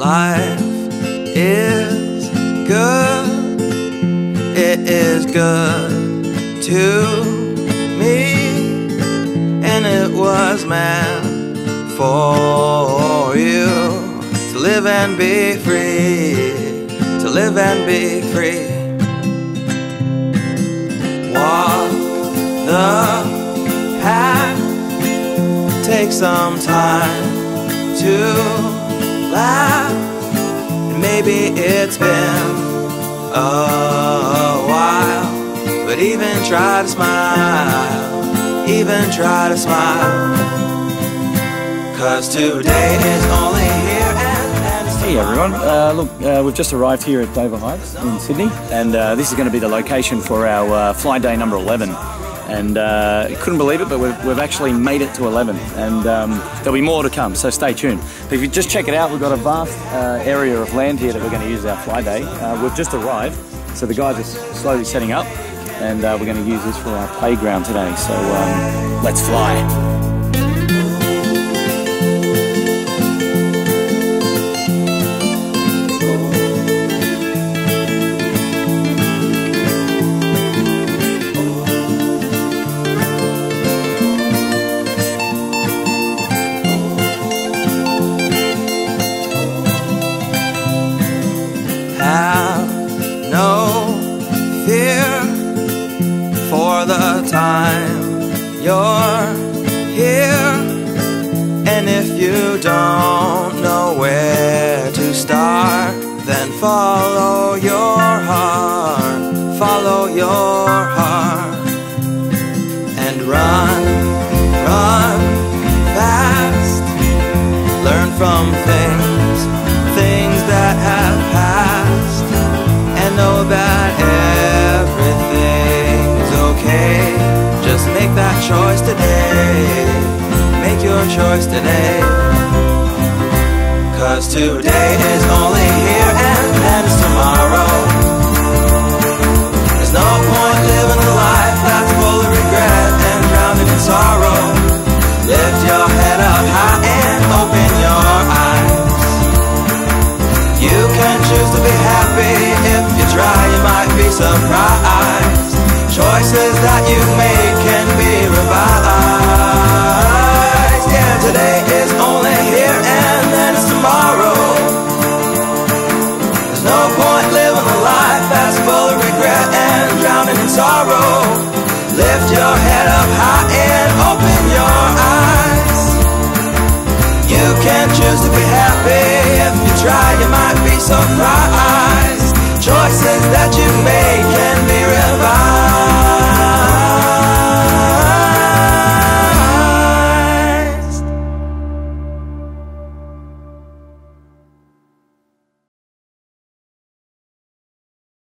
Life is good, it is good to me, and it was meant for you to live and be free, to live and be free. Walk the path, take some time to laugh. Maybe it's been a while, but even try to smile, even try to smile, 'cause today is only here and it's Hey everyone, look, we've just arrived here at Dover Heights in Sydney, and this is going to be the location for our Flyday number 11. And couldn't believe it, but we've actually made it to 11, and there'll be more to come, so stay tuned. But if you just check it out, we've got a vast area of land here that we're going to use our Flyday. We've just arrived, so the guys are slowly setting up, and we're going to use this for our playground today, so let's fly. For the time you're here, and if you don't know where to start, then follow your heart, follow your heart, and run, run fast, learn from things that have passed, and know that just make that choice today, make your choice today, 'cause today is only here and then it's tomorrow. There's no point living a life that's full of regret and drowning in sorrow. Lift your head up high and open your eyes. You can choose to be happy. If you try, you might be surprised. Choices that you make can be revised.